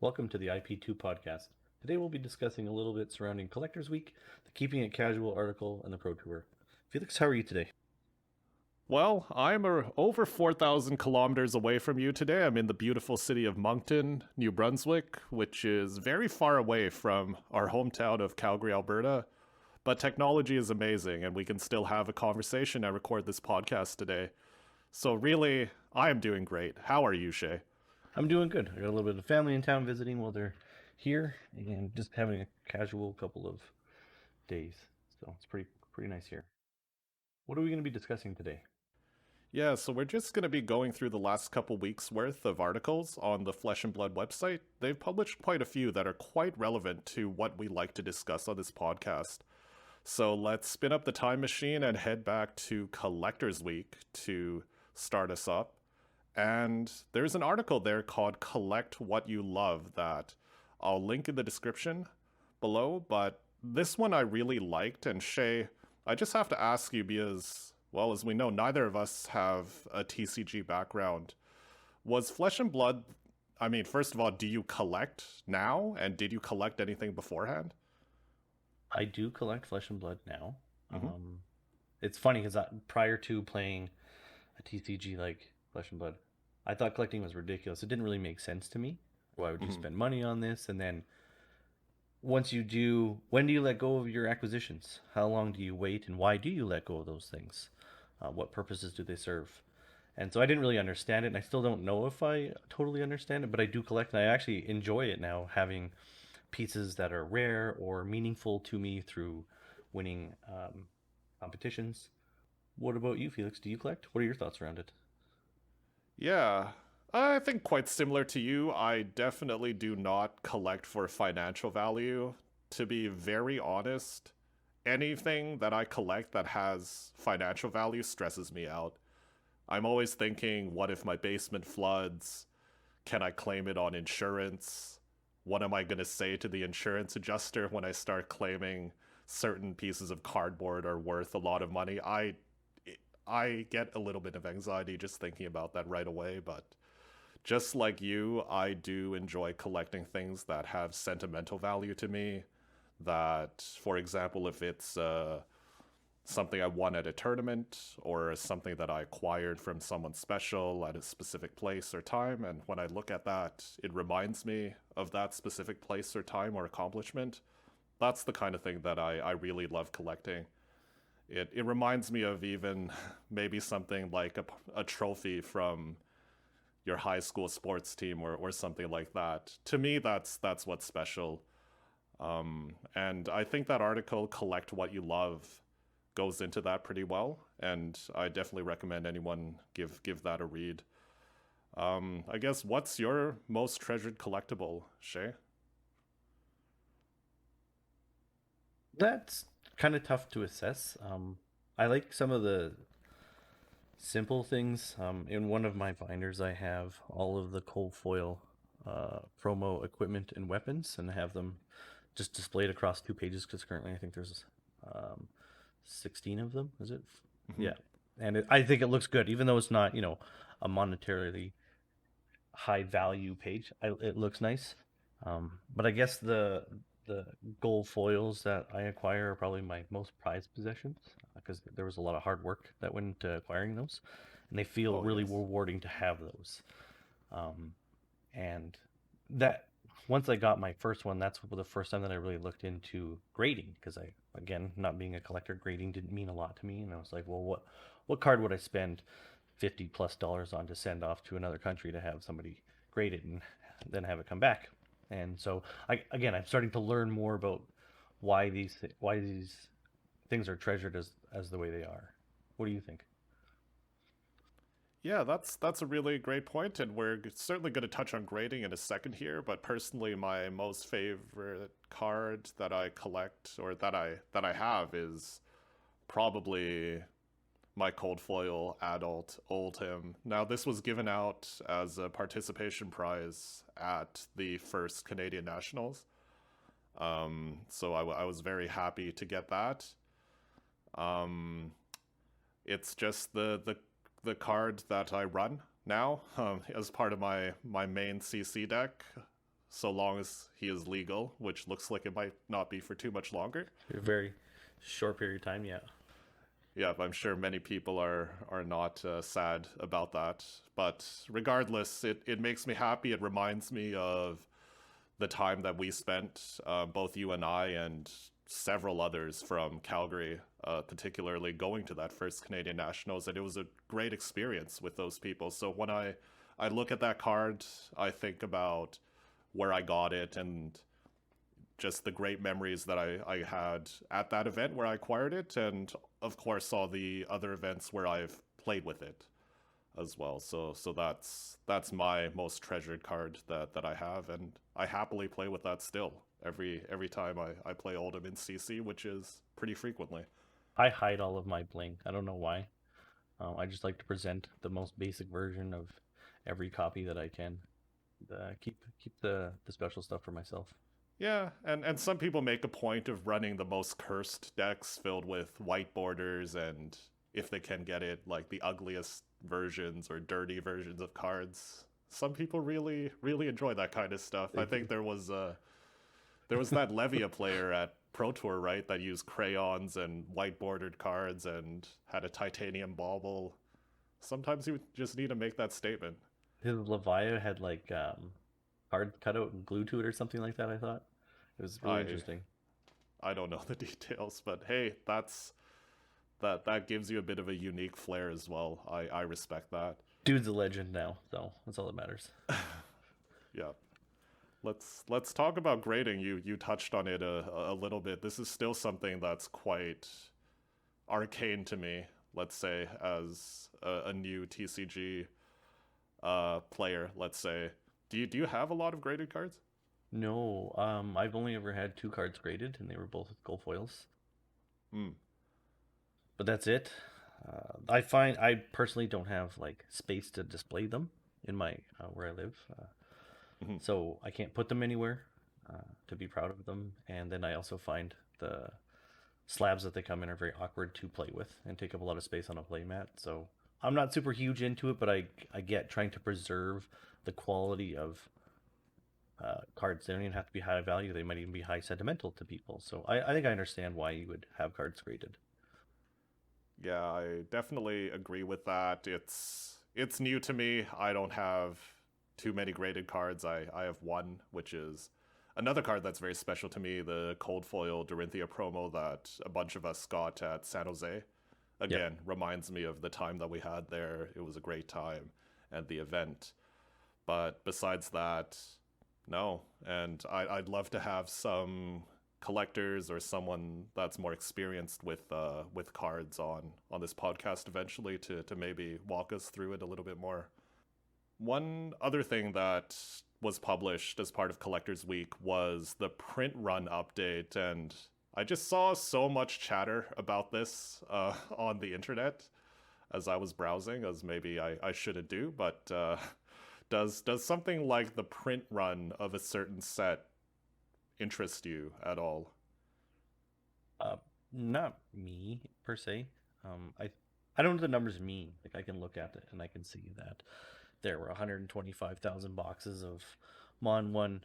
Welcome to the IP2 podcast. Today we'll be discussing a little bit surrounding Collectors Week, the Keeping It Casual article, and the Pro Tour. Felix, how are you today? Well, I'm over 4,000 kilometers away from you today. I'm in the beautiful city of Moncton, New Brunswick, which is very far away from our hometown of Calgary, Alberta. But technology is amazing, and we can still have a conversation and record this podcast today. So, really, I am doing great. How are you, Shay? I'm doing good. I got a little bit of family in town visiting while they're here, and just having a casual couple of days. So it's pretty nice here. What are we going to be discussing today? Yeah, so we're just going to be going through the last couple weeks worth of articles on the Flesh and Blood website. They've published quite a few that are quite relevant to what we like to discuss on this podcast. So let's spin up the time machine and head back to Collectors Week to start us up. And there's an article there called Collect What You Love that I'll link in the description below. But this one I really liked. And Shay, I just have to ask you because, well, as we know, neither of us have a TCG background. Was Flesh and Blood, I mean, first of all, do you collect now? And did you collect anything beforehand? I do collect Flesh and Blood now. Mm-hmm. It's funny because prior to playing a TCG like Flesh and Blood, I thought collecting was ridiculous. It didn't really make sense to me. Why would you Mm-hmm. spend money on this? And then once you do, when do you let go of your acquisitions? How long do you wait, and why do you let go of those things? What purposes do they serve? And so I didn't really understand it, and I still don't know if I totally understand it, but I do collect, and I actually enjoy it now, having pieces that are rare or meaningful to me through winning competitions. What about you, Felix? Do you collect? What are your thoughts around it? Yeah, I think quite similar to you. I definitely do not collect for financial value. To be very honest, anything that I collect that has financial value stresses me out. I'm always thinking, what if my basement floods? Can I claim it on insurance? What am I going to say to the insurance adjuster when I start claiming certain pieces of cardboard are worth a lot of money? I get a little bit of anxiety just thinking about that right away, but just like you, I do enjoy collecting things that have sentimental value to me. That, for example, if it's something I won at a tournament or something that I acquired from someone special at a specific place or time, and when I look at that, it reminds me of that specific place or time or accomplishment. That's the kind of thing that I really love collecting. It reminds me of even maybe something like a trophy from your high school sports team or something like that. To me, that's what's special. And I think that article, Collect What You Love, goes into that pretty well. And I definitely recommend anyone give that a read. I guess what's your most treasured collectible, Shay? That's kind of tough to assess. I like some of the simple things. In one of my binders, I have all of the cold foil promo equipment and weapons, and I have them just displayed across two pages because currently I think there's um, 16 of them. Is it? Mm-hmm. Yeah, and I think it looks good, even though it's not a monetarily high value page. It looks nice, but I guess the gold foils that I acquire are probably my most prized possessions because there was a lot of hard work that went into acquiring those, and they feel Oh really yes. rewarding to have those. Um, and that once I got my first one, that's the first time that I really looked into grading because I, again, not being a collector, grading didn't mean a lot to me, and I was like, well, what card would I spend $50+ on to send off to another country to have somebody grade it and then have it come back? And so I'm starting to learn more about why these things are treasured as the way they are. What do you think? Yeah, that's a really great point, and we're certainly going to touch on grading in a second here. But personally, my most favorite card that I collect or that I have is probably my cold foil adult Oldhim. Now, this was given out as a participation prize at the first Canadian Nationals, so I was very happy to get that. Um, it's just the card that I run now as part of my main CC deck. so long as he is legal, which looks like it might not be for too much longer. A very short period of time, yeah. Yeah, I'm sure many people are not sad about that. But regardless, it makes me happy. It reminds me of the time that we spent, both you and I, and several others from Calgary, particularly going to that first Canadian Nationals, and it was a great experience with those people. So when I look at that card, I think about where I got it and just the great memories that I had at that event where I acquired it, and of course all the other events where I've played with it as well. So that's my most treasured card that I have, and I happily play with that still every time I play Oldham in CC, which is pretty frequently. I hide all of my bling. I don't know why. I just like to present the most basic version of every copy that I can. Keep the special stuff for myself. Yeah, and some people make a point of running the most cursed decks filled with white borders and, if they can get it, like the ugliest versions or dirty versions of cards. Some people really enjoy that kind of stuff. I think there was that Levia player at Pro Tour, right, that used crayons and white bordered cards and had a titanium bauble. Sometimes you just need to make that statement. His Levia had like hard cutout and glue to it or something like that. I thought it was really I interesting. I don't know the details, but hey, that gives you a bit of a unique flair as well. I respect that. Dude's a legend now, so that's all that matters. Yeah. Let's talk about grading. You touched on it a little bit. This is still something that's quite arcane to me, let's say, as a new TCG player, let's say. Do you have a lot of graded cards? No, I've only ever had 2 cards graded, and they were both with gold foils. Hmm. But that's it. I find I personally don't have like space to display them in my where I live, Mhm. so I can't put them anywhere to be proud of them. And then I also find the slabs that they come in are very awkward to play with and take up a lot of space on a playmat. So I'm not super huge into it, but I get trying to preserve the quality of cards. They don't even have to be high value; they might even be high sentimental to people. So I think I understand why you would have cards graded. Yeah, I definitely agree with that. It's new to me. I don't have too many graded cards. I have one, which is another card that's very special to me, the cold foil Dorinthia promo that a bunch of us got at San Jose. Yep. Again, reminds me of the time that we had there. It was a great time and the event. But besides that, no. And I'd love to have some collectors or someone that's more experienced with cards on this podcast eventually to maybe walk us through it a little bit more. One other thing that was published as part of Collectors Week was the print run update, and I just saw so much chatter about this on the internet as I was browsing, as maybe I shouldn't do, but does something like the print run of a certain set interest you at all? Uh, Not me per se. I don't know what the numbers mean. Like I can look at it and I can see that there were 125,000 boxes of Mon 1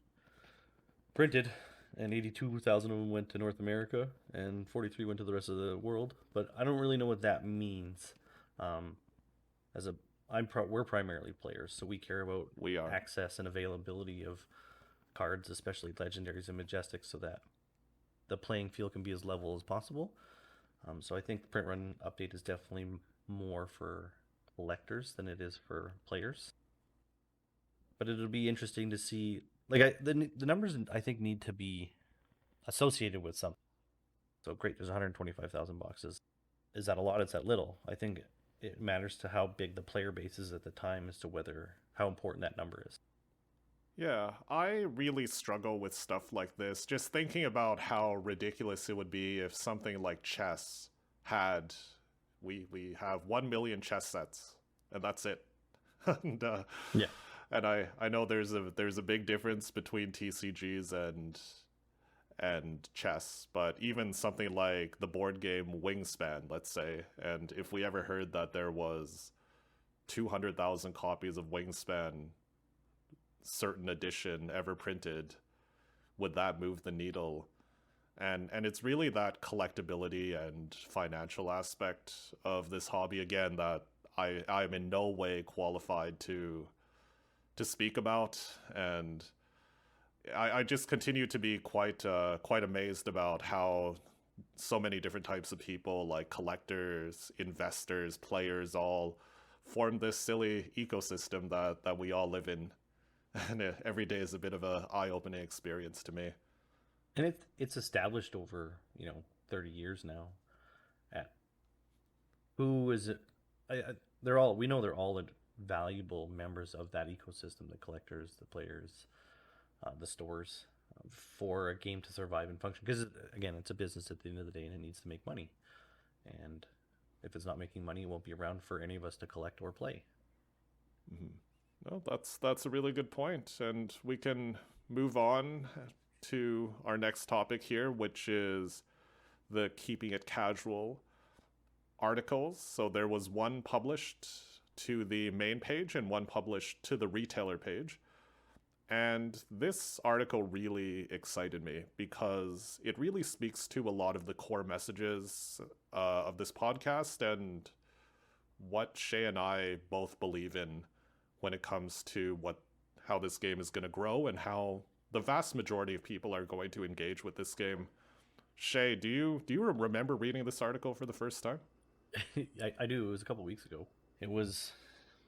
printed, and 82,000 of them went to North America, and 43 went to the rest of the world. But I don't really know what that means. Um, as a we're primarily players, so we care about We are. access and availability of cards, especially legendaries and majestics, so that the playing field can be as level as possible. So I think the print run update is definitely more for collectors than it is for players. But it'll be interesting to see. Like the numbers, I think, need to be associated with something. So great, there's 125,000 boxes. Is that a lot? Is that little? I think it matters to how big the player base is at the time as to whether how important that number is. Yeah, I really struggle with stuff like this. Just thinking about how ridiculous it would be if something like chess had we have 1 million chess sets and that's it. and Yeah. and I know there's a big difference between TCGs and chess, but even something like the board game Wingspan, let's say, and if we ever heard that there was 200,000 copies of Wingspan certain edition ever printed, would that move the needle? And it's really that collectability and financial aspect of this hobby again that I'm in no way qualified to speak about, and I just continue to be quite amazed about how so many different types of people, like collectors, investors, players, all form this silly ecosystem that we all live in. And every day is a bit of a eye-opening experience to me. And it's established over 30 years now. At who is it? They're all we know they're all valuable members of that ecosystem: the collectors, the players, the stores, for a game to survive and function. Because again, it's a business at the end of the day, and it needs to make money. And if it's not making money, it won't be around for any of us to collect or play. Mhm. No, that's a really good point, and we can move on to our next topic here, which is the keeping it casual articles. So there was one published to the main page and one published to the retailer page. And this article really excited me because it really speaks to a lot of the core messages of this podcast and what Shay and I both believe in when it comes to how this game is going to grow and how the vast majority of people are going to engage with this game. Shay, do you remember reading this article for the first time? I do. It was a couple weeks ago. It was,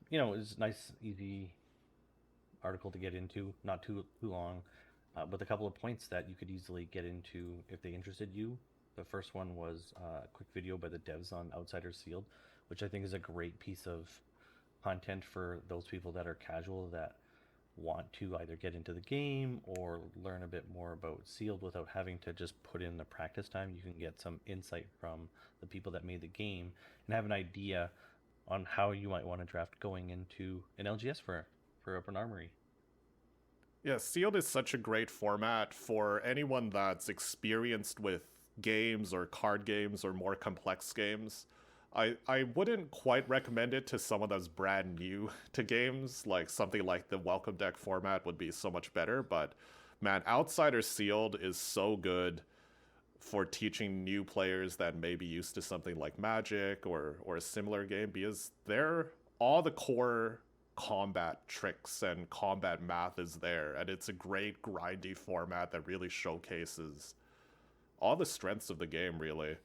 it was nice, easy article to get into, not too long, with a couple of points that you could easily get into if they interested you. The first one was a quick video by the devs on Outsiders Sealed, which I think is a great piece of content for those people that are casual that want to either get into the game or learn a bit more about Sealed without having to just put in the practice time. You can get some insight from the people that made the game and have an idea on how you might want to draft going into an LGS for Open Armory. Yeah, sealed is such a great format for anyone that's experienced with games or card games or more complex games. I wouldn't quite recommend it to someone that's brand new to games. Like something like the welcome deck format would be so much better. But man, Outsider Sealed is so good for teaching new players that may be used to something like Magic or a similar game, because they're all the core combat tricks and combat math is there, and it's a great grindy format that really showcases all the strengths of the game, really.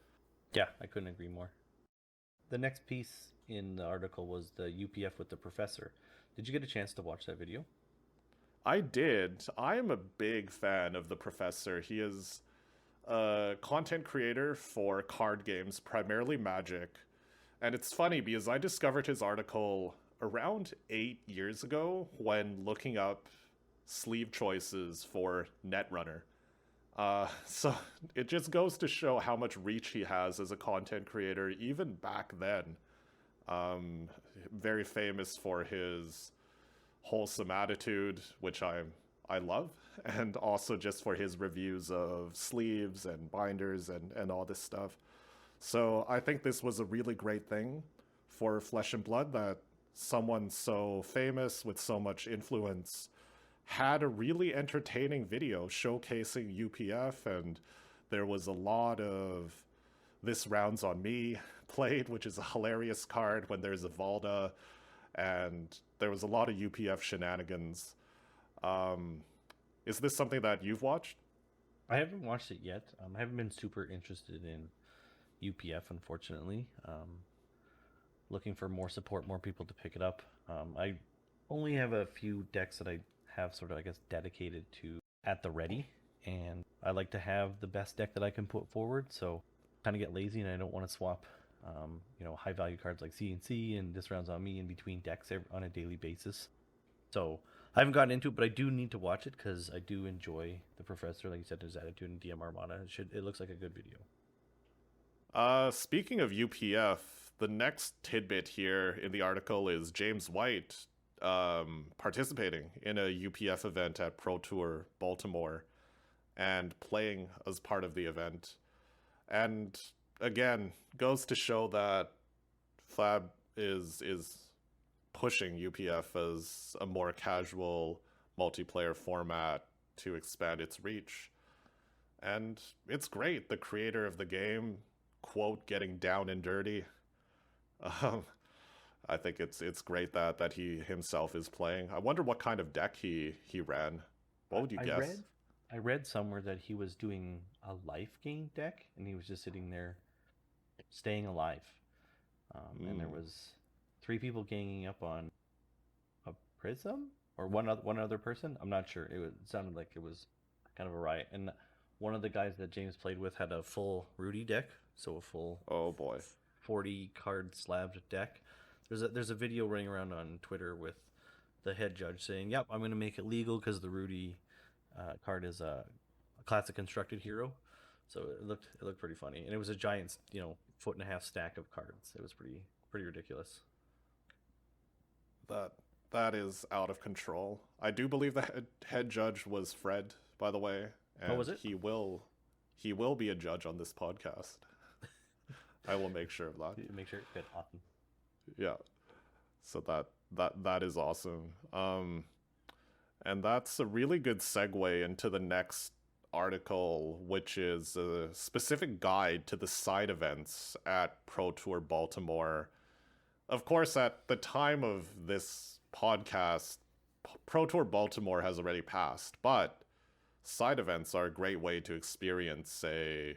Yeah, I couldn't agree more. The next piece in the article was the UPF with the professor. Did you get a chance to watch that video? I did. I am a big fan of the professor. He is a content creator for card games, primarily Magic. And it's funny because I discovered his article around 8 years ago when looking up sleeve choices for Netrunner. So it just goes to show how much reach he has as a content creator, even back then. Um, Very famous for his wholesome attitude, which I love, and also just for his reviews of sleeves and binders and all this stuff. So I think this was a really great thing for Flesh and Blood that someone so famous with so much influence had a really entertaining video showcasing UPF, and there was a lot of This Round's on Me played, which is a hilarious card when there's a Valda, and there was a lot of UPF shenanigans. Um, is this something that you've watched? I haven't watched it yet. I haven't been super interested in UPF, unfortunately. Looking for more support, more people to pick it up. I only have a few decks that I have sort of, I guess, dedicated to at the ready, and I like to have the best deck that I can put forward. So kind of get lazy, and I don't want to swap, high value cards like CNC and This Round's on Me in between decks on a daily basis. So I haven't gotten into it, but I do need to watch it because I do enjoy the professor. Like you said, his attitude in DM Armada. It looks like a good video. Speaking of UPF, the next tidbit here in the article is James White participating in a UPF event at Pro Tour Baltimore and playing as part of the event. And again, goes to show that Flab is pushing UPF as a more casual, multiplayer format to expand its reach. And it's great. The creator of the game, quote, getting down and dirty. Um, I think it's great that he himself is playing. I wonder what kind of deck he ran. What would you I guess? read somewhere that he was doing a life gain deck, and he was just sitting there staying alive. And there Mm. was three people ganging up on a prism or one other person. I'm not sure. It sounded like it was kind of a riot. And one of the guys that James played with had a full Rudy deck, so a full Oh boy. 40 card slabbed deck. There's a video running around on Twitter with the head judge saying, "Yep, I'm going to make it legal because the Rudy card is a classic constructed hero." So it looked pretty funny, and it was a giant, foot and a half stack of cards. It was pretty ridiculous. That that is out of control. I do believe the head judge was Fred, by the way, What was and it? he will be a judge on this podcast. I will make sure of that. Make sure. Good, awesome. Yeah. So that is awesome. And that's a really good segue into the next article, which is a specific guide to the side events at Pro Tour Baltimore. Of course, at the time of this podcast, Pro Tour Baltimore has already passed, but side events are a great way to experience a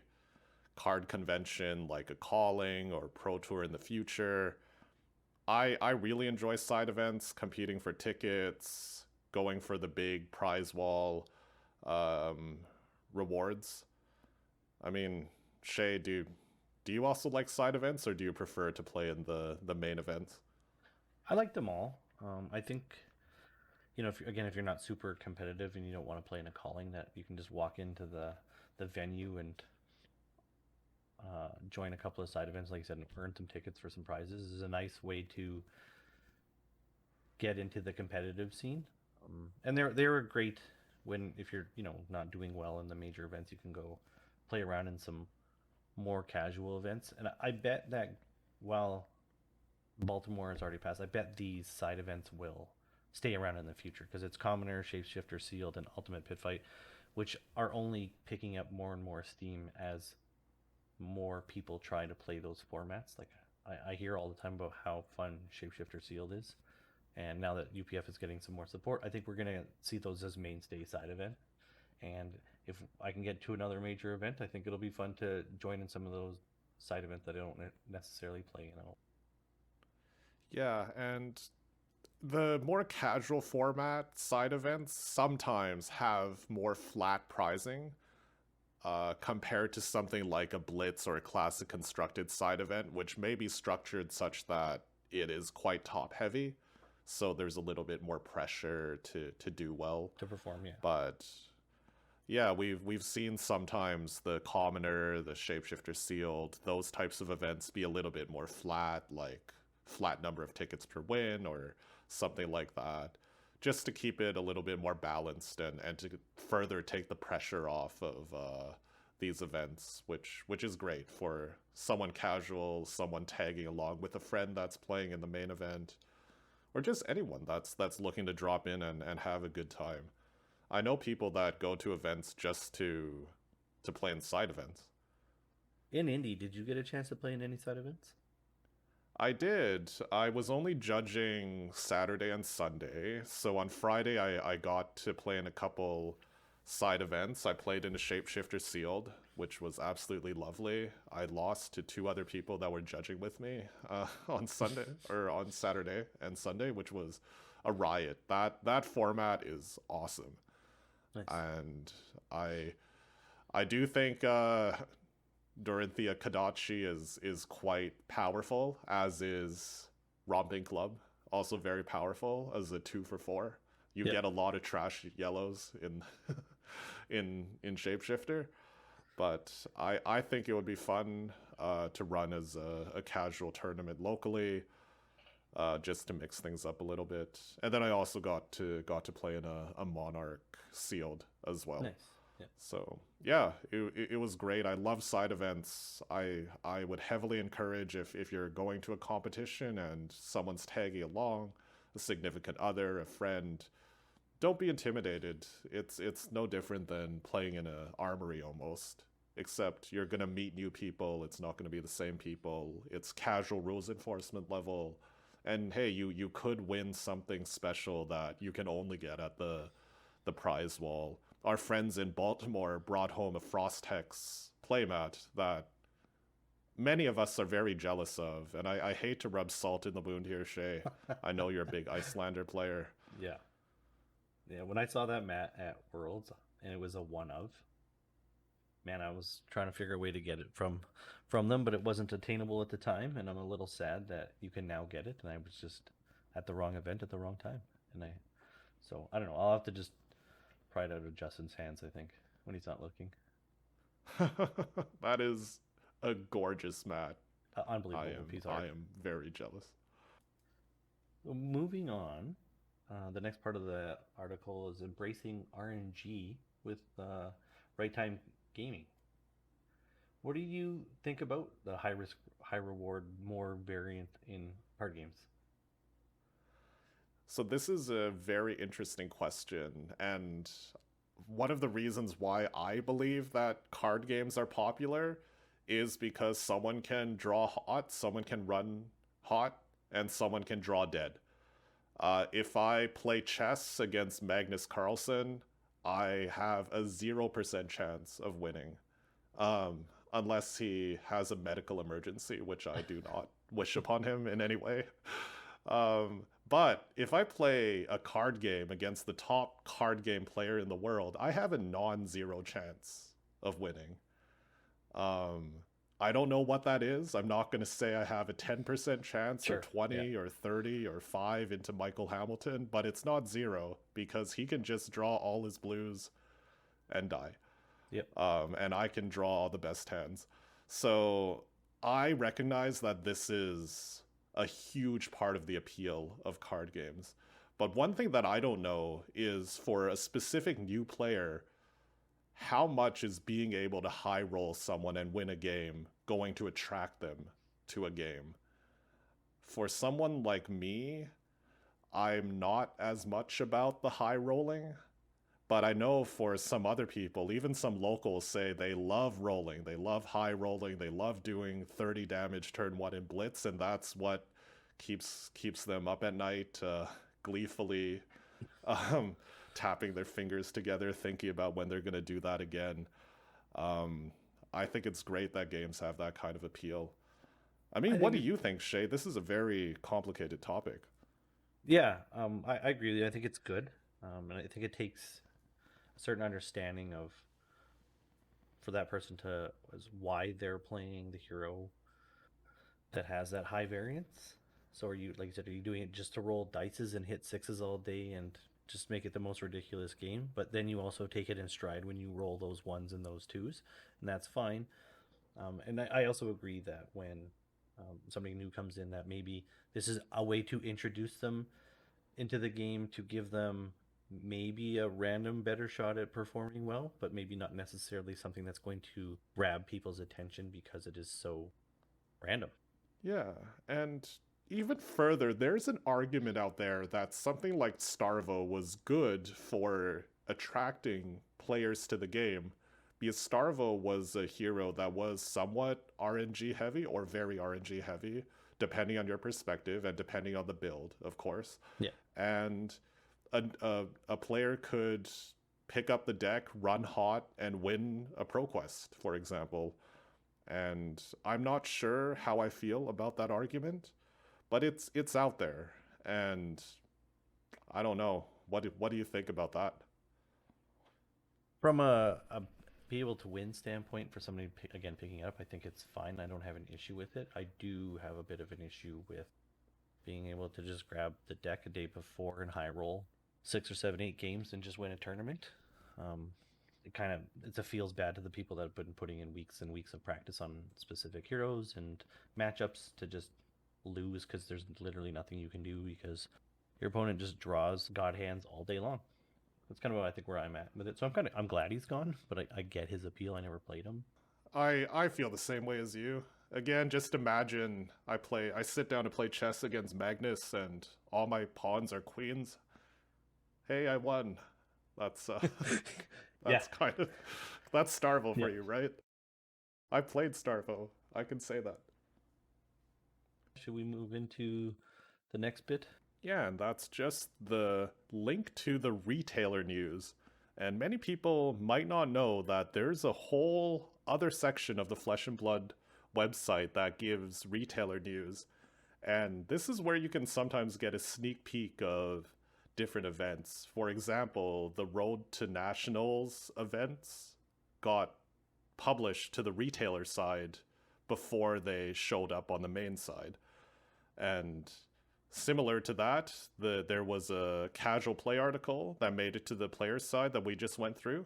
card convention like a calling or Pro Tour in the future. I really enjoy side events, competing for tickets, going for the big prize wall um, rewards. I mean, Shay, do you also like side events, or do you prefer to play in the main events? I like them all. I think if you're not super competitive and you don't want to play in a calling, that you can just walk into the venue and join a couple of side events, like I said, and earn some tickets for some prizes is a nice way to get into the competitive scene. And they're great when if you're not doing well in the major events, you can go play around in some more casual events. And I bet that while Baltimore has already passed, I bet these side events will stay around in the future because it's Commoner, Shapeshifter, Sealed, and Ultimate Pit Fight, which are only picking up more and more steam as more people try to play those formats. Like I hear all the time about how fun Shapeshifter Sealed is, and now that UPF is getting some more support, I think we're gonna see those as mainstay side event. And if I can get to another major event, I think it'll be fun to join in some of those side events that I don't necessarily play. Yeah, and the more casual format side events sometimes have more flat pricing compared to something like a blitz or a classic constructed side event, which may be structured such that it is quite top heavy. So there's a little bit more pressure to do well. To perform, yeah. But yeah, we've seen sometimes the commoner, the shapeshifter sealed, those types of events be a little bit more flat, like flat number of tickets per win or something like that, just to keep it a little bit more balanced and to further take the pressure off of these events, which is great for someone casual, someone tagging along with a friend that's playing in the main event, or just anyone that's looking to drop in and have a good time. I know people that go to events just to play in side events. In Indy, did you get a chance to play in any side events? I did. I was only judging Saturday and Sunday. So on Friday, I got to play in a couple side events. I played in a Shapeshifter Sealed, which was absolutely lovely. I lost to two other people that were judging with me on Sunday or on Saturday and Sunday, which was a riot. That format is awesome, Nice. and I do think Dorinthia Kadachi is quite powerful, as is Romping Club, also very powerful as a 2 for 4. You Yep. get a lot of trash yellows in in Shapeshifter, but I think it would be fun to run as a casual tournament locally, just to mix things up a little bit. And then I also got to play in a Monarch sealed as well. Nice. Yeah. So yeah, it was great. I love side events. I would heavily encourage if you're going to a competition and someone's tagging along, a significant other, a friend, don't be intimidated. It's no different than playing in a armory almost. Except you're gonna meet new people. It's not gonna be the same people. It's casual rules enforcement level, and hey, you could win something special that you can only get at the prize wall. Our friends in Baltimore brought home a Frost Hex playmat that many of us are very jealous of, and I hate to rub salt in the wound here, Shay. I know you're a big Icelander player. Yeah. Yeah, when I saw that mat at Worlds and it was a one of, man, I was trying to figure a way to get it from them, but it wasn't attainable at the time, and I'm a little sad that you can now get it, and I was just at the wrong event at the wrong time. And I don't know, I'll have to just pry it out of Justin's hands, I think, when he's not looking. That is a gorgeous mat. Unbelievable piece of I art. am very jealous. So moving on, the next part of the article is embracing RNG with right time gaming. What do you think about the high risk, high reward, more variant in card games? So this is a very interesting question, and one of the reasons why I believe that card games are popular is because someone can draw hot, someone can run hot, and someone can draw dead. If I play chess against Magnus Carlsen, I have a 0% chance of winning. Unless he has a medical emergency, which I do not wish upon him in any way. But if I play a card game against the top card game player in the world, I have a non zero chance of winning. Um, I don't know what that is. I'm not going to say I have a 10% chance or Sure. Yeah. 20 or 30 or 5 into Michael Hamilton, but it's not zero because he can just draw all his blues and die. Yep. And I can draw all the best hands. So I recognize that this is a huge part of the appeal of card games. But one thing that I don't know is for a specific new player, how much is being able to high roll someone and win a game going to attract them to a game? For someone like me, I'm not as much about the high rolling, but I know for some other people, even some locals say they love rolling, they love high rolling, they love doing 30 damage turn one in blitz, and that's what keeps them up at night, gleefully um, tapping their fingers together, thinking about when they're gonna do that again. Um, I think it's great that games have that kind of appeal. I I mean, what think do it, you think, Shay? This is a very complicated topic. yeah, I agree with you. I think it's good. And I think it takes a certain understanding of for that person to is why they're playing the hero that has that high variance. So are you like you said, are you doing it just to roll dices and hit sixes all day and just make it the most ridiculous game? But then you also take it in stride when you roll those ones and those twos, and that's fine. And I also agree that when somebody new comes in, that maybe this is a way to introduce them into the game to give them maybe a random better shot at performing well, but maybe not necessarily something that's going to grab people's attention because it is so random. Yeah, and even further, there's an argument out there that something like Starvo was good for attracting players to the game because Starvo was a hero that was somewhat RNG heavy or very RNG heavy, depending on your perspective and depending on the build, of course. Yeah. And a player could pick up the deck, run hot, and win a pro quest, for example. And I'm not sure how I feel about that argument, but it's out there, and I don't know. What do you think about that? From a be able to win standpoint for somebody again picking it up, I think it's fine. I don't have an issue with it. I do have a bit of an issue with being able to just grab the deck a day before and high roll six or seven, 8 games and just win a tournament. Um, it kind of it feels bad to the people that have been putting in weeks and weeks of practice on specific heroes and matchups to just lose because there's literally nothing you can do because your opponent just draws god hands all day long. That's kind of what I think where I'm at with it. So I'm glad he's gone, but I get his appeal. I never played him. I feel the same way as you. Again, just imagine I sit down to play chess against Magnus and all my pawns are queens. hey, I won. That's Yeah, that's kind of that's Starvo for yeah. you, right? I played Starvo. I can say that. Should we move into the next bit? Yeah, and that's just the link to the retailer news. And many people might not know that there's a whole other section of the Flesh and Blood website that gives retailer news. And this is where you can sometimes get a sneak peek of different events. For example, the Road to Nationals events got published to the retailer side before they showed up on the main side. And similar to that, there was a casual play article that made it to the player's side that we just went through.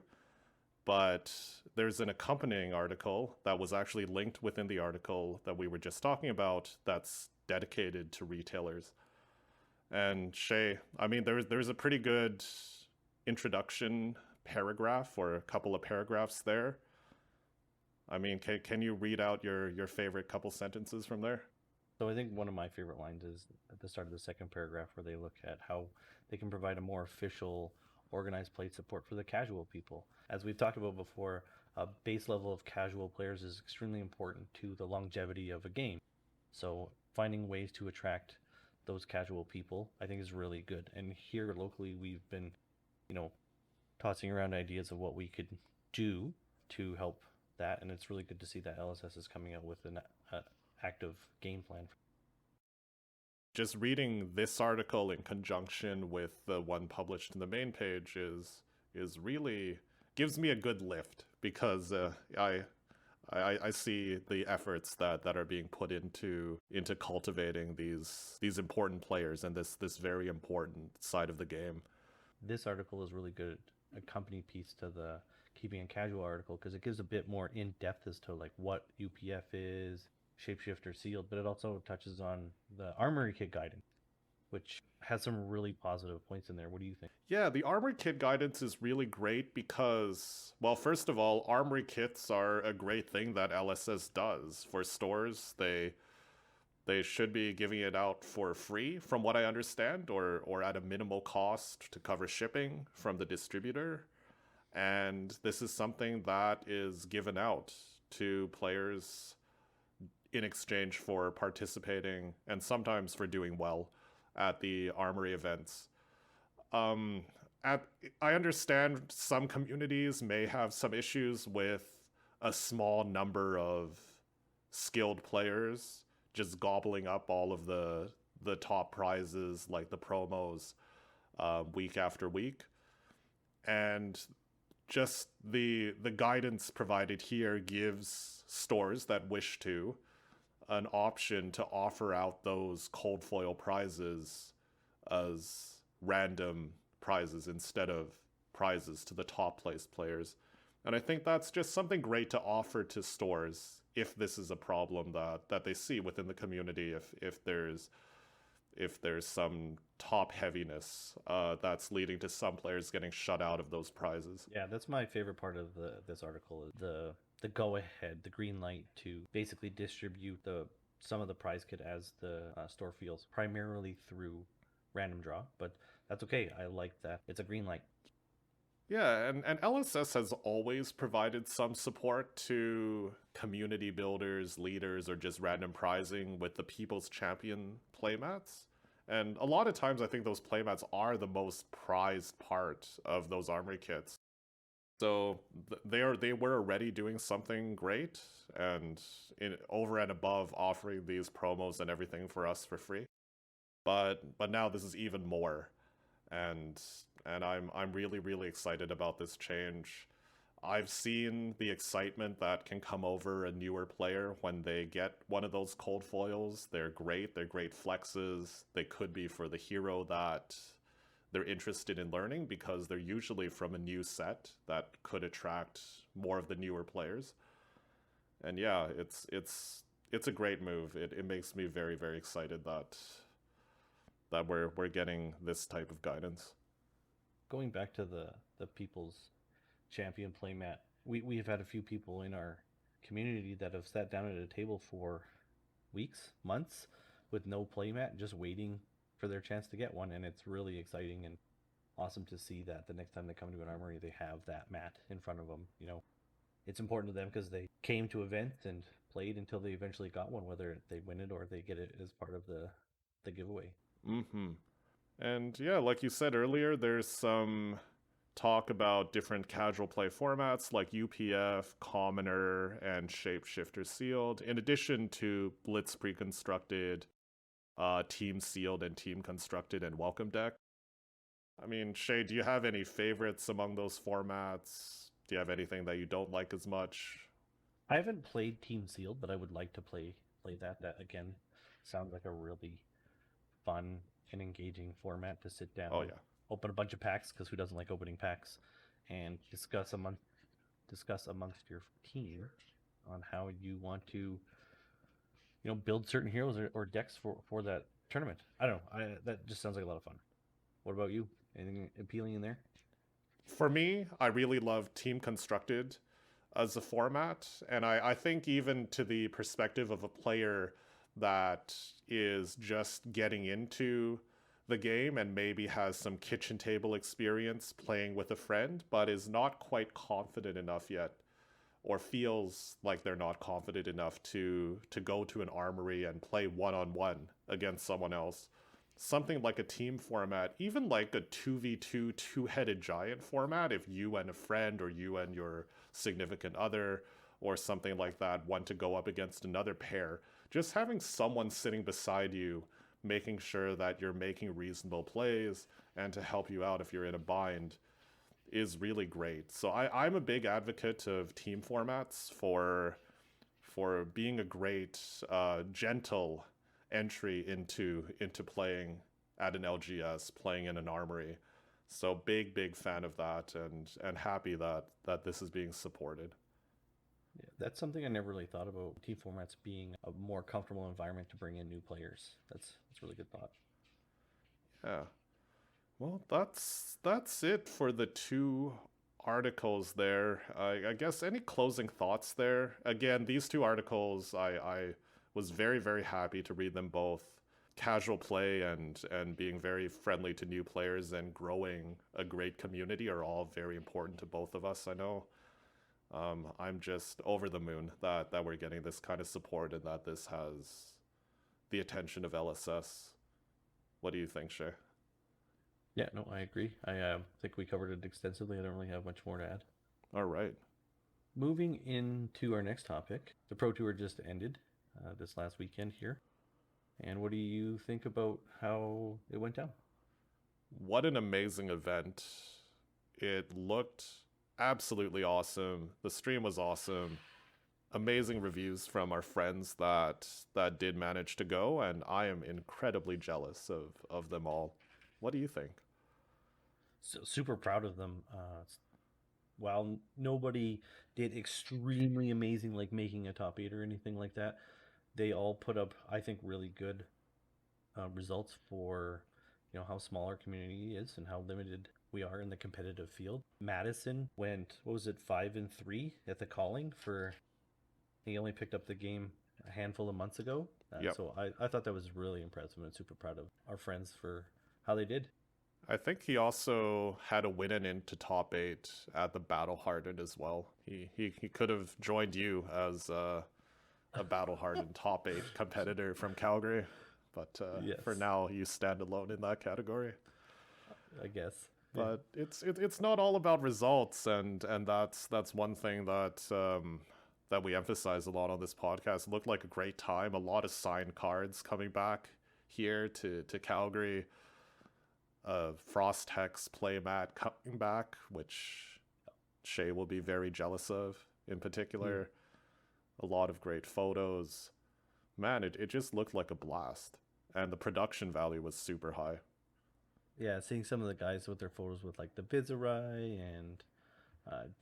But there's an accompanying article that was actually linked within the article that we were just talking about that's dedicated to retailers. And Shay, I mean, there's a pretty good introduction paragraph or a couple of paragraphs there. I mean, can you read out your favorite couple sentences from there? So I think one of my favorite lines is at the start of the second paragraph where they look at how they can provide a more official, organized play support for the casual people. As we've talked about before, a base level of casual players is extremely important to the longevity of a game. So finding ways to attract those casual people, I think is really good. And here locally, we've been, you know, tossing around ideas of what we could do to help that, and it's really good to see that LSS is coming out with an active game plan. Just reading this article in conjunction with the one published in the main page is really gives me a good lift because I see the efforts that are being put into cultivating these important players and this very important side of the game. This article is really good accompany piece to the keeping a casual article because it gives a bit more in depth as to like what UPF is, shapeshifter sealed, but it also touches on the armory kit guidance, which has some really positive points in there. What do you think? Yeah, the armory kit guidance is really great because, well, first of all, armory kits are a great thing that LSS does for stores. They should be giving it out for free, from what I understand, or at a minimal cost to cover shipping from the distributor. And this is something that is given out to players in exchange for participating and sometimes for doing well at the armory events. Um, at, I understand some communities may have some issues with a small number of skilled players just gobbling up all of the top prizes like the promos week after week, and just the guidance provided here gives stores that wish to an option to offer out those cold foil prizes as random prizes instead of prizes to the top place players. And I think that's just something great to offer to stores if this is a problem that they see within the community, if there's some top heaviness that's leading to some players getting shut out of those prizes. Yeah, that's my favorite part of this article is the go ahead, the green light to basically distribute the some of the prize kit as the store feels, primarily through random draw. But that's okay. I like that it's a green light. Yeah, and LSS has always provided some support to community builders, leaders, or just random prizing with the People's Champion playmats. And a lot of times, I think those playmats are the most prized part of those armory kits. So they were already doing something great, and over and above offering these promos and everything for us for free. But now this is even more, and I'm really excited about this change. I've seen the excitement that can come over a newer player when they get one of those cold foils. They're great. They're great flexes. They could be for the hero that they're interested in learning because they're usually from a new set that could attract more of the newer players. And yeah, it's a great move. It makes me very excited that we're getting this type of guidance. Going back to the people's champion playmat, we've had a few people in our community that have sat down at a table for weeks, months with no playmat, just waiting for their chance to get one, and it's really exciting. And awesome to see that the next time they come to an armory, they have that mat in front of them. It's important to them because they came to events and played until they eventually got one, whether they win it or they get it as part of the giveaway. Mm-hmm. And yeah, like you said earlier, there's some talk about different casual play formats like UPF, Commoner, and Shapeshifter Sealed, in addition to Blitz pre-constructed, Team Sealed, and Team Constructed and Welcome Deck. I mean, Shay, do you have any favorites among those formats? Do you have anything that you don't like as much? I haven't played Team Sealed, but I would like to play that. That again sounds like a really fun and engaging format to sit Oh down, yeah. open a bunch of packs because who doesn't like opening packs, and discuss amongst your team on how you want to build certain heroes or decks for that tournament. I don't know. That just sounds like a lot of fun. What about you? Anything appealing in there? For me, I really love Team Constructed as a format, and I think even to the perspective of a player that is just getting into the game and maybe has some kitchen table experience playing with a friend, but is not quite confident enough yet, or feels like they're not confident enough to go to an armory and play one-on-one against someone else. Something like a team format, even like a 2v2 two-headed giant format, if you and a friend or you and your significant other or something like that want to go up against another pair, just having someone sitting beside you, making sure that you're making reasonable plays and to help you out if you're in a bind is really great. So I'm a big advocate of team formats for being a great gentle entry into playing at an LGS, playing in an armory. So big fan of that, and happy that this is being supported. Yeah, that's something I never really thought about. Team formats being a more comfortable environment to bring in new players. That's a really good thought. Yeah. Well, that's it for the two articles there. I guess any closing thoughts there? Again, these two articles, I was very happy to read them both. Casual play and being very friendly to new players and growing a great community are all very important to both of us. I know. I'm just over the moon that we're getting this kind of support and that this has the attention of LSS. What do you think, Shay? Yeah, no, I agree. I think we covered it extensively. I don't really have much more to add. All right. Moving into our next topic, the Pro Tour just ended this last weekend here. And what do you think about how it went down? What an amazing event. It looked absolutely awesome. The stream was awesome. Amazing reviews from our friends that did manage to go, and I am incredibly jealous of them all. What do you think? So super proud of them. While nobody did extremely amazing, like making a top eight or anything like that, they all put up, I think, really good results for how small our community is and how limited we are in the competitive field. Madison went, what was it, 5-3 at the calling for. He only picked up the game a handful of months ago. Yep. So I thought that was really impressive and super proud of our friends for how they did. I think he also had a win and into top eight at the Battle Hardened as well. He could have joined you as a Battle Hardened top eight competitor from Calgary, but Yes. for now you stand alone in that category. I guess. But it's not all about results, and that's one thing that that we emphasize a lot on this podcast. It looked like a great time. A lot of signed cards coming back here to Calgary. Frost Hex playmat coming back, which Shay will be very jealous of in particular. A lot of great photos. Man, it just looked like a blast. And the production value was super high. Yeah, seeing some of the guys with their photos with like the Vizurai and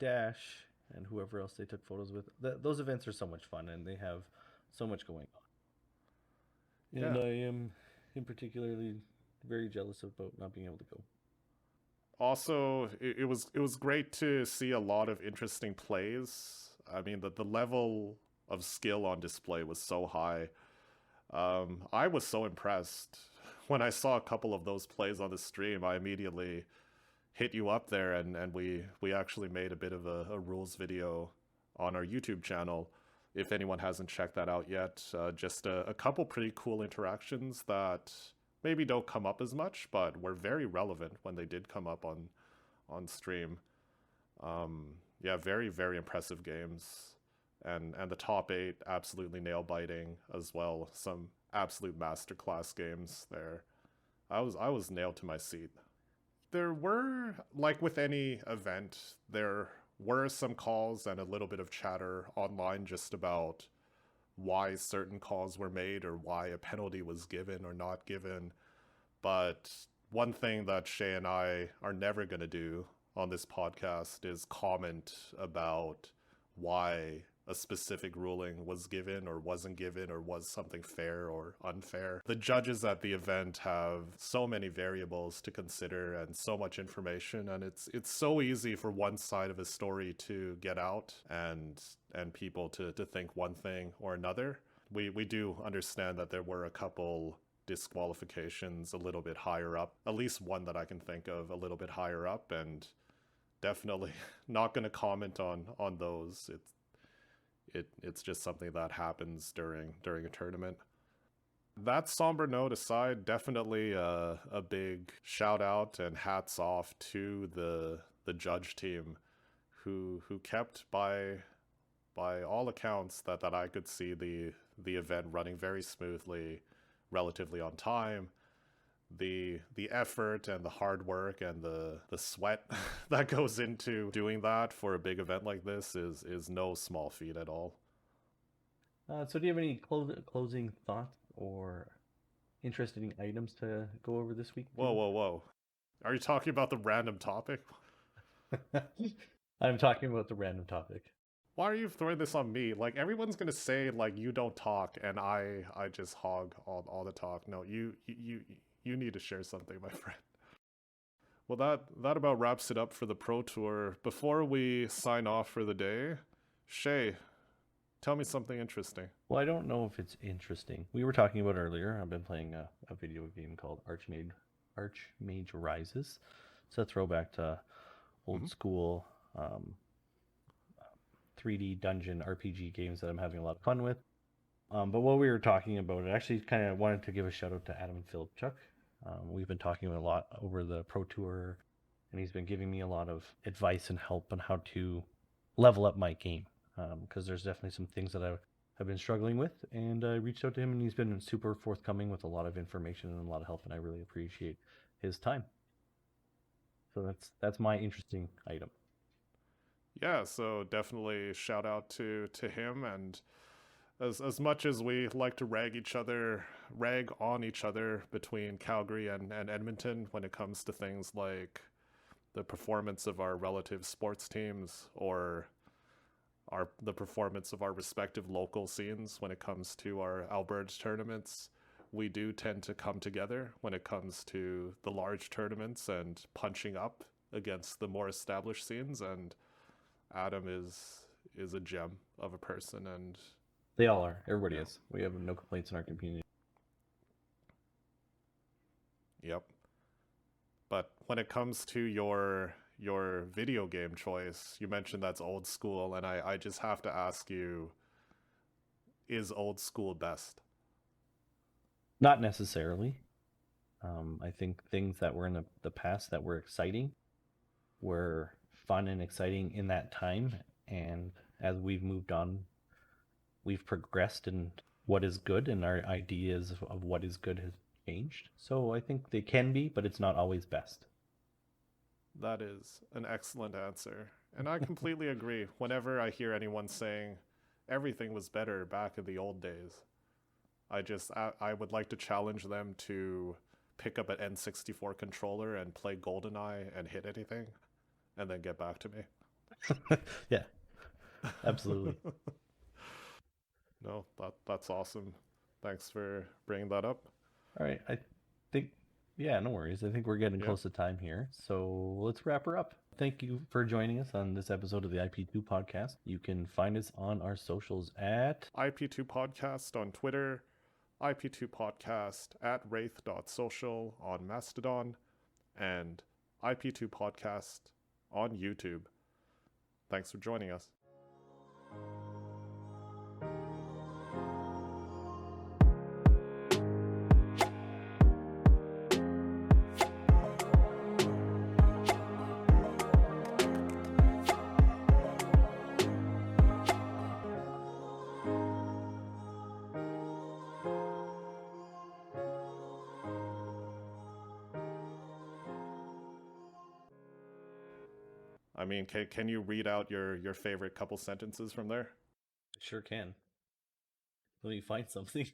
Dash and whoever else they took photos with. Those events are so much fun and they have so much going on. And Yeah. I am in particularly very jealous about not being able to go. Also, it was great to see a lot of interesting plays. I mean, the level of skill on display was so high. I was so impressed when I saw a couple of those plays on the stream. I immediately hit you up there, and we actually made a bit of a rules video on our YouTube channel. If anyone hasn't checked that out yet, just a couple pretty cool interactions that maybe don't come up as much, but were very relevant when they did come up on stream. Yeah, very, very impressive games. And the top 8 absolutely nail biting as well. Some absolute masterclass games there. I was nailed to my seat. There were, like with any event, there were some calls and a little bit of chatter online just about why certain calls were made or why a penalty was given or not given. But one thing that Shea and I are never going to do on this podcast is comment about why a specific ruling was given or wasn't given, or was something fair or unfair. The judges at the event have so many variables to consider and so much information, and it's so easy for one side of a story to get out and people to think one thing or another. We do understand that there were a couple disqualifications a little bit higher up, at least one that I can think of a little bit higher up, and definitely not going to comment on those. It's just something that happens during a tournament. That somber note aside, definitely a big shout out and hats off to the judge team who kept by all accounts that I could see the event running very smoothly, relatively on time. The effort and the hard work and the sweat that goes into doing that for a big event like this is no small feat at all. So do you have any closing thoughts or interesting items to go over this week? Whoa. Are you talking about the random topic? I'm talking about the random topic. Why are you throwing this on me? Like, everyone's gonna say, like, you don't talk and I just hog all the talk. No, you need to share something, my friend. Well, that about wraps it up for the Pro Tour. Before we sign off for the day, Shea, tell me something interesting. Well, I don't know if it's interesting. We were talking about earlier, I've been playing a video game called Archmage Rises. It's a throwback to old school 3D dungeon RPG games that I'm having a lot of fun with. But while we were talking about it, I actually kind of wanted to give a shout out to Adam Philipchuk. We've been talking a lot over the Pro Tour, and he's been giving me a lot of advice and help on how to level up my game. Because there's definitely some things that I've been struggling with, and I reached out to him, and he's been super forthcoming with a lot of information and a lot of help, and I really appreciate his time. So that's my interesting item. Yeah, so definitely shout out to him. And as much as we like to rag on each other between Calgary and Edmonton when it comes to things like the performance of our relative sports teams or the performance of our respective local scenes when it comes to our Alberta tournaments, we do tend to come together when it comes to the large tournaments and punching up against the more established scenes. And Adam is a gem of a person, and they all are. Everybody is. We have no complaints in our community. Yep. But when it comes to your video game choice, you mentioned that's old school, and I just have to ask you, is old school best? Not necessarily. I think things that were in the past that were exciting were fun and exciting in that time, and as we've moved on, we've progressed in what is good, and our ideas of what is good has changed. So I think they can be, but it's not always best. That is an excellent answer, and I completely agree. Whenever I hear anyone saying everything was better back in the old days, I would like to challenge them to pick up an N64 controller and play GoldenEye and hit anything, and then get back to me. Yeah, absolutely. No, that's awesome. Thanks for bringing that up. All right, I think, yeah, no worries. I think we're getting close to time here, so let's wrap her up. Thank you for joining us on this episode of the IP2 podcast. You can find us on our socials at IP2 Podcast on Twitter, IP2 Podcast at wraith.social on Mastodon, and IP2 podcast on YouTube. Thanks for joining us. I mean, can you read out your favorite couple sentences from there? Sure can. Let me find something.